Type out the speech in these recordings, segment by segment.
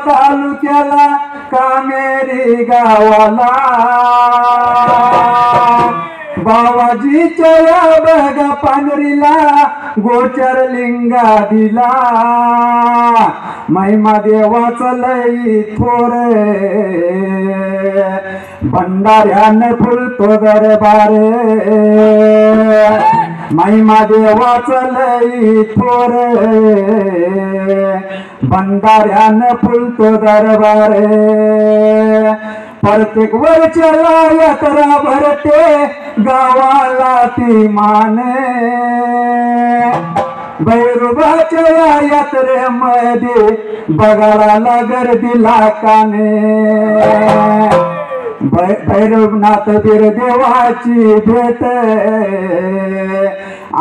तालुक्याला कामेरी गावाला बाबाजीच्या या बघा पांढरीला गोचर लिंगा दिला महिमा देवाचा लई थोरे भंडाऱ्यानं फुलतो दरबारे महिमा देवाचा लई थोरे भंडाऱ्यानं फुलतो दरबारे प्रत्येक वर्षाला यात्रा भरते गावाला ती माने भैरवाच्या या यात्रेमध्ये बघायला गर्दी लाखाने भैरवनाथ बिरदेवाची भेट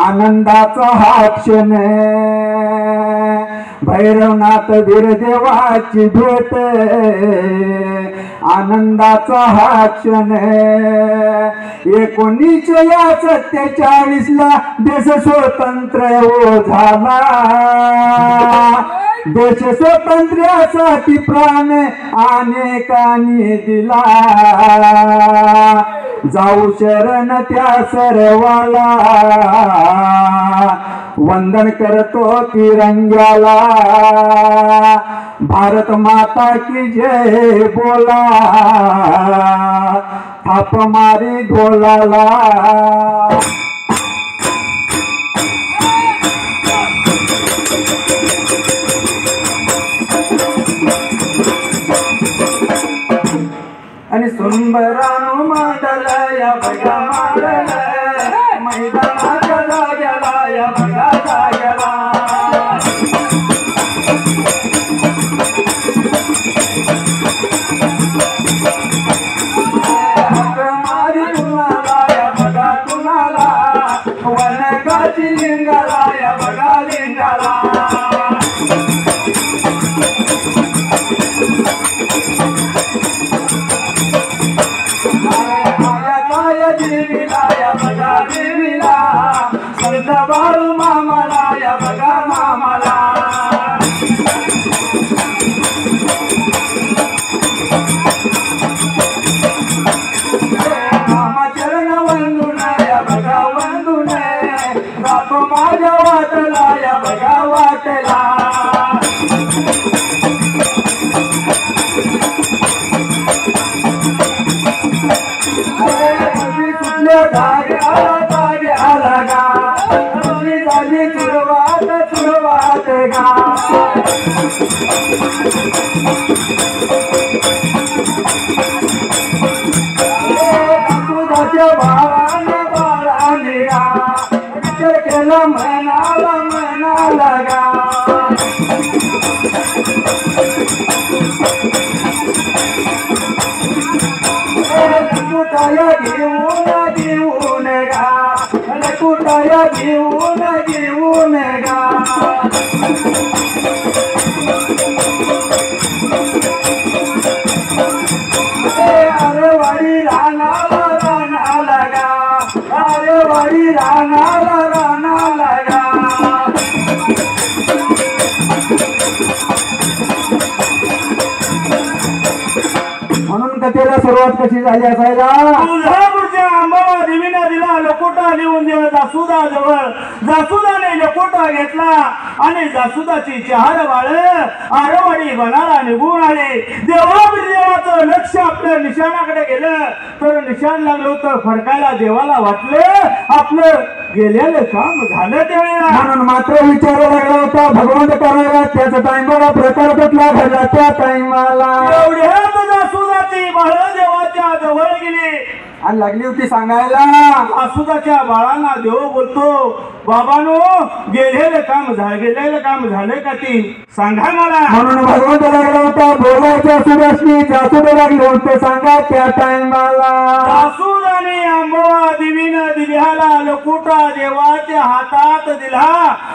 आनंदाचा हा क्षण भैरवनाथ बिरदेवाची भेट आनंदाचा हा क्षण 1947 ला देश स्वतंत्र झाला देश स्वातंत्र्यासाठी प्राण अनेकांनी दिला जाऊ शरण त्या सर्वाला वंदन करतो तिरंग्याला भारत माता की जय बोला थाप मारी ढोलाला आणि सुंबरानु मांडल या बघा मांडल मैदानाच्या जाग्याला या बघा जाग्याला मारी कुणाला या बघा कुणाला वनगाची लिंगाला या बघा लिंगाला संत बाळू मामाला या बघा मामाला मामा चरण वंदून या बघा वंदून जातो माझ्या वाटला या बघा वाटला सुरुवात गा तुझ्या भावाने बाळाने गा विचार केला म्हणाला म्हणाला गा कुटाया घेऊन घेऊन गा कुटाया घेऊन घेऊन गा अरे वाडी रानाला रानाला गा अरे वाडी रानाला रानाला गा म्हणून कथेला सुरुवात कशी झाली असायला तुळजापूरच्या अंबाबा देवीने दिला लकोटा लिहून दिला जासुदा जवळ जासुदाने लकोटा घेतला आणि जासुदाची चार बाळ आरवाडी बनाला निघून आले देवाचं लक्ष आपल्या निशाणाकडे गेलं तर निशाण लागलं होतं फरकायला देवाला वाटलं आपलं गेलेलं काम झालं त्यावेळेला म्हणून मात्र विचारायला लागला होता भगवंत करायला त्याचा टाइमाला प्रकार कुठला घडला त्या टाइमाला एवढ्यात जासुदाची बाळ देवाच्या जवळ गेली आणि लागली होती सांगायला जासुदाच्या बाळांना देव बोलतो बाबानो गेलेलं काम झालं का ती सांगा मला म्हणून भगवंत लागला होता बोलायच्या सुरसनी जासुदा लागले होते सांगा त्या टाइमाला जासुदाने अंबाबा देवीनं दिल्याला लकोटा देवाच्या हातात दिला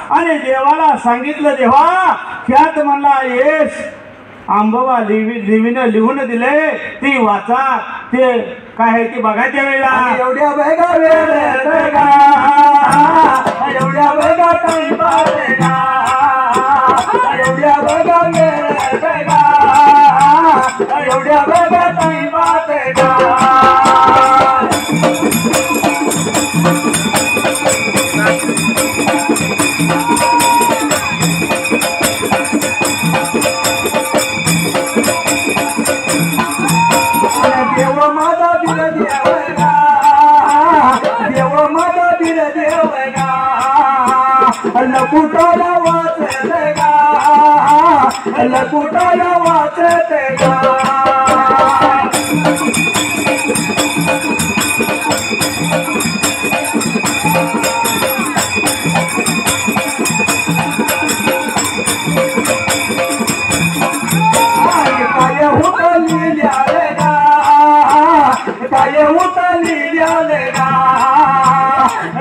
आणि देवाला सांगितलं देवा त्यात म्हणला येस अंबाबा देवीनं लिहून दिले ती वाचा ते काय आहे ती बघायच्या वेळेला एवढ्या वेगा एवढ्या वेगा एवढ्या बघा मेळ बेगा एवढ्या बघा ताई बात गा देव माझा बिर देवगा देव माझा बिर देवगा लकुटाला वाचत गा लकुटाला वाचत गा काय उतली ल्याले गा काय उतली ल्याले गा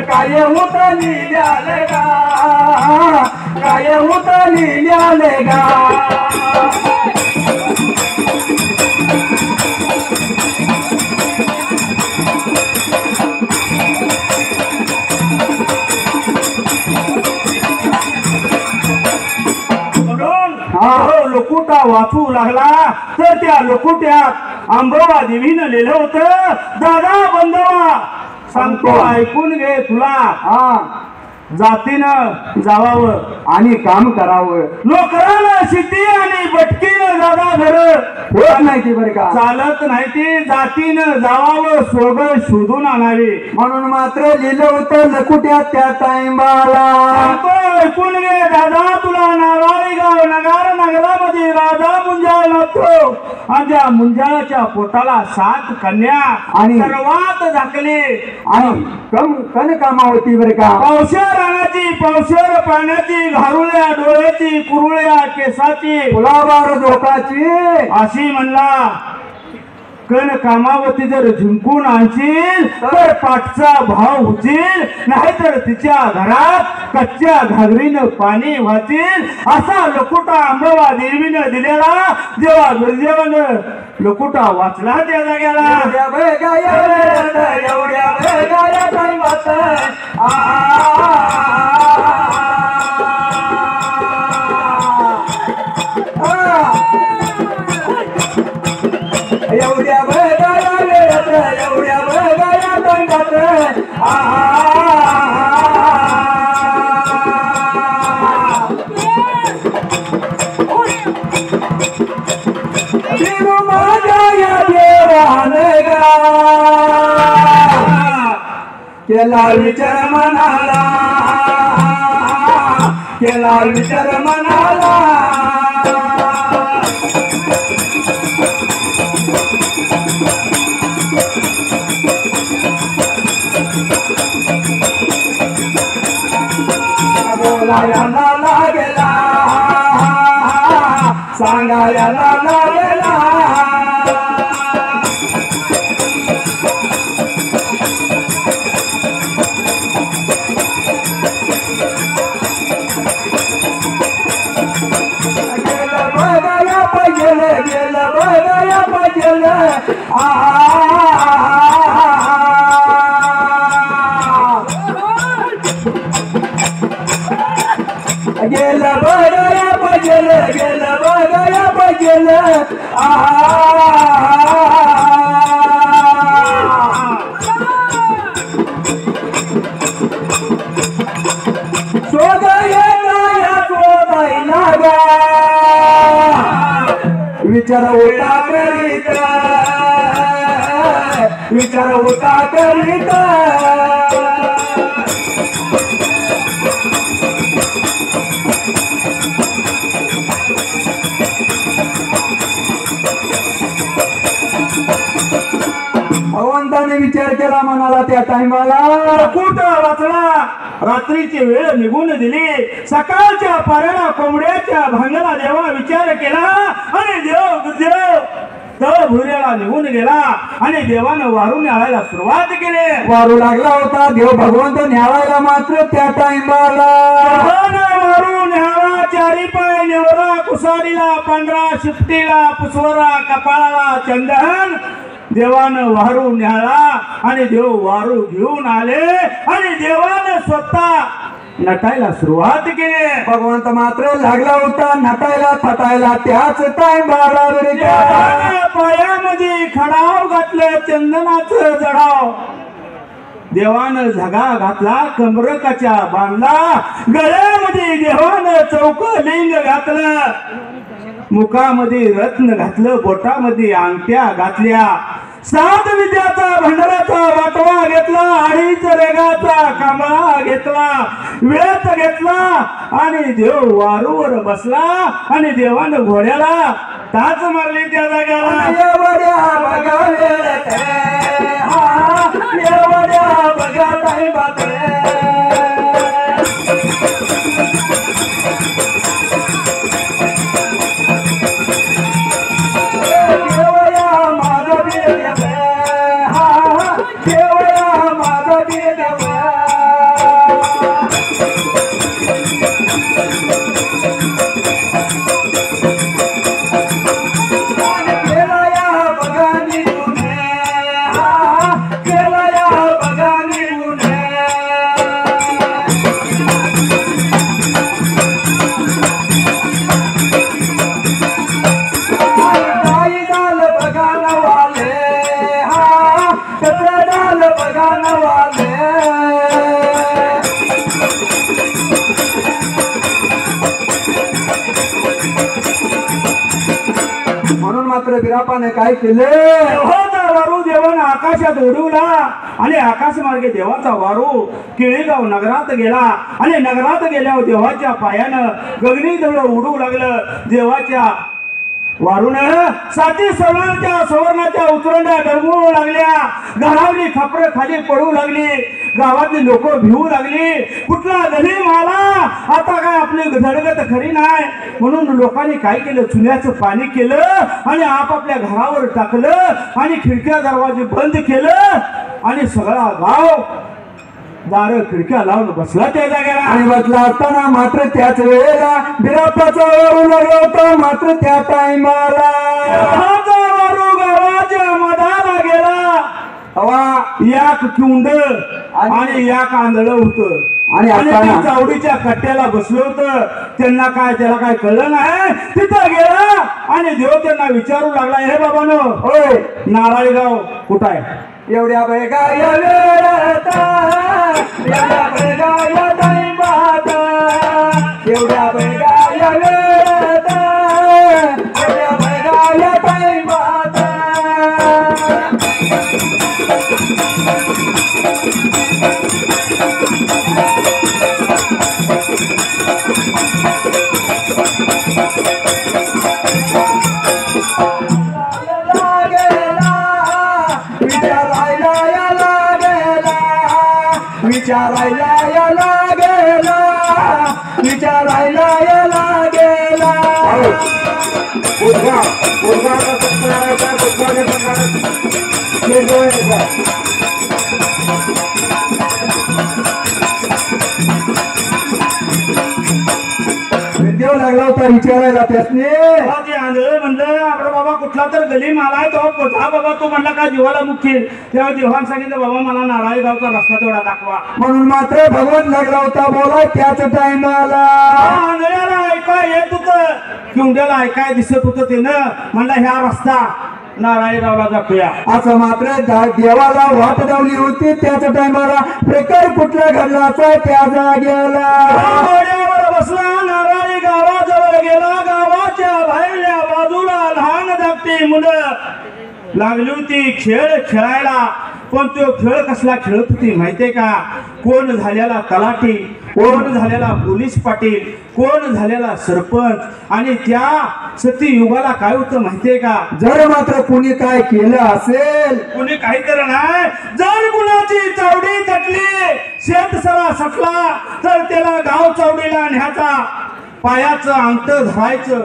काय उतली ल्याले गा काय उतली ल्याले गा लोकुटा वाचू लागला तर त्या लोकुट्यात अंबोबा देवीनं लिहिलं होतं दादा बंधवा सांगतो ऐकून घे तुला जातीनं जावावं आणि काम करावं नोकरानं सिद्धी आणि बटकीनं दादा घर होत नाही ती बरं का चालत नाही ती जातीनं जावावं सोबत शोधून आणावी म्हणून मात्र लिहिलं होतं लकुट्यात त्या टाइमाला ऐकून घे दादा तुला नावारी गाव नगार नगरामध्ये राजा मुंजाळ लागतो आणि त्या मुंजाळाच्या पोटाला 7 कन्या आणि सर्वात झाकली आणि कण कामावती बरं का पावसाळ्याची रानाची पावसाळ्या पाण्याची घारुळ्या डोळ्याची कुरुळ्या केसाची फुलाबार डोकाची अशी म्हणला कण कामावती जर झुंकून आणशील तर पाठचा भाव होतील नाहीतर तिच्या घरात कच्च्या घागरीनं पाणी वाहतील असा लकुटा अंबोबा देवीनं दिलेला जेव्हा गुरुदेवानं लकुटा वाचला त्या जाग्याला एवढ्या बघाया वेळात एवढ्या बघाया दंडात देव माझ्या या देवाने गा केला विचार मनाला केला विचार मनाला बोलायला लागला सांगायला लागला गेलं बघाया पाहिजे गेलं बघाया पाहिजे गेलं बघाया पाहिजे गेलं बघाया पाहिजे विचार होता करीता विचार होता करीता भगवंताने विचार केला मनाला त्या टाइमाला कुठं वाचला रात्रीची वेळ निघून दिली सकाळच्या पाऱ्याला कोंबड्याच्या भांगला देवा विचार केला आणि देव गुरुदेव तळ भुऱ्याला निघून गेला आणि देवानं वारू न्यायला सुरुवात केली वारू लागला होता देव भगवंत न्यायला मात्र त्या टाइमाला वारू न्यायला चारी पाय नेवरा कुसाडीला पांढरा शिपटीला पुसवरा कपाळाला चंदन देवानं वारू न्याला आणि देव वारू घेऊन आले आणि देवानं स्वतः नटायला सुरुवात केली. भगवंत मात्र लागला होता नटायला थटायला त्याच टायमाला पायामध्ये खडाव घातलं चंदनाचं जडाव. देवानं झगा घातला कमरकाच्या बांधला. गळ्यामध्ये देवानं चौकलिंग घातलं. मुखामध्ये रत्न घातलं. बोटामध्ये अंगठ्या घातल्या. 7 विद्याचा भंडाराचा वाटवा घेतला. 2.5 रेगाचा कांबळा घेतला. वेत घेतला आणि देव वारूवर बसला आणि देवानं घोड्याला टाच मारली त्या जाग्याला. म्हणून मात्र बिरापाने काय केले. वारू देवानं आकाशात उडवला आणि आकाश मार्गे देवाचा वारू केळीगाव नगरात गेला आणि नगरात गेल्यावर देवाच्या पायानं गगनी जवळ उडू लागलं. देवाच्या वारून 7 सवर्णाच्या उतरंड्या डरगू लागल्या. घरावली खपर खाली पडू लागली. गावातली लोक भिवू लागली. कुठला गलीम आला आता काय आपली धडगत खरी नाही म्हणून लोकांनी काय केलं चुन्याचं पाणी केलं आणि आपापल्या घरावर टाकलं आणि खिडक्या दरवाजे बंद केलं आणि सगळा गाव दार खिडक्या लावून बसला त्या जागेला. आणि बसला असताना मात्र त्याच वेळेला बिरापाचा वारू लागला होता. मात्र त्या टायमाला वारू गावाच्या मधाला गेला. हवा याक किंड आणि याक आंधळ होत आणि चावडीच्या कट्ट्याला बसलं होतं. त्यांना काय त्याला काय कळलं नाही. तिथं गेला आणि देव त्यांना विचारू लागला हे बाबानो होय नारायणगाव कुठं आहे. एवढ्या बेगाय वेळात एवढ्या बेगाय टाईमात एवढ्या बेगाय वेळात एवढ्या बेगाय टाईमात विचारायला याला गेला विचारायला याला गेला. देव लागला होता विचारायला त्यासने. आंधळ म्हणलं आपला बाबा कुठला तर गलीम आलाय तो हा बाबा तो म्हणला का जीवाला मुख्य. तेव्हा देवानं सांगितलं बाबा मला नारायणगावचा रस्ता तेवढा दाखवा. म्हणून मात्र भगवान लागला होता बोला त्याच टायमाला. आंधळ्याला ऐकाय येत होतं किंड्याला ऐकाय दिसत होतं त्यानं म्हणला ह्या रस्ता नारायणगावला जातोया असं मात्र देवाला वाट लावली होती. त्याच टायमाला प्रकार कुठल्या घडलाचा त्या जाग्याला घोड्यावर बसला. नारायण गावाजवळ गेला. गावाच्या बाहेरल्या बाजूला लहान धाकटी मुलं लागली होती खेळ खेळायला. पण तो खेळ कसला खेळत होती माहितीये का. कोण झालेला तलाठी, कोण झालेला पोलीस पाटील, कोण झालेला सरपंच. आणि त्या सतीयुगाला काय होतं माहितीये का. जर मात्र कुणी काय केलं असेल कुणी काहीतरी नाही जर कुणाची चावडी तटली शेत सरा सटला तर त्याला गाव चावडीला न्यायचा. पायाचं अंगठ धरायचं.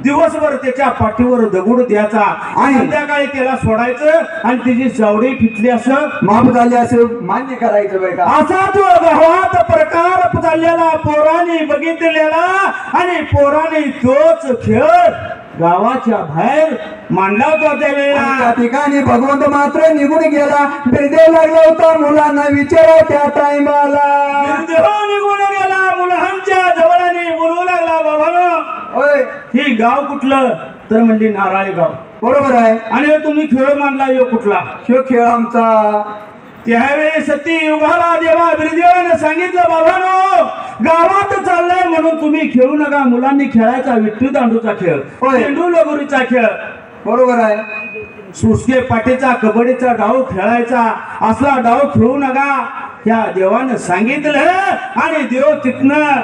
दिवसभर त्याच्या पाठीवर दगड द्यायचा आणि संध्याकाळी त्याला सोडायचं आणि त्याची चावडी फिटली असं माफ झाले असं मान्य करायचं बाई का. असा तो गावात प्रकार चाललेला पोराने बघितलेला आणि पोराने तोच खेळ गावाच्या बाहेर मांडला होता. त्या ठिकाणी भगवंत मात्र निघून गेला. बिरदेव लागला होता मुलांना विचारा त्या टायमाला. निघून गेला. त्याला मुलांच्या जवळाने बोलवू लागला बाबानो होय ही गाव कुठलं तर म्हणजे नारायण गाव बरोबर आहे आणि तुम्ही खेळ मानला यो कुठला शिव खेळ आमचा त्यावेळी सती युगाला देवा बिरदेवाने सांगितलं बाबानो गावात चाललंय म्हणून तुम्ही खेळू नका मुलांनी खेळायचा विठ्ठू दांडूचा खेळ होय. चेंडू लगोरीचा खेळ बरोबर आहे सुसके पाटीचा कबड्डीचा डाव खेळायचा असला डाव खेळू नका त्या देवानं सांगितलं आणि देव तिथनं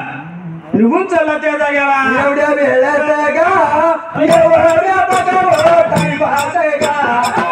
निघून चालला त्या जागेला एवढ्या वेळात गा एवढ्या बघावं टाइम पास गा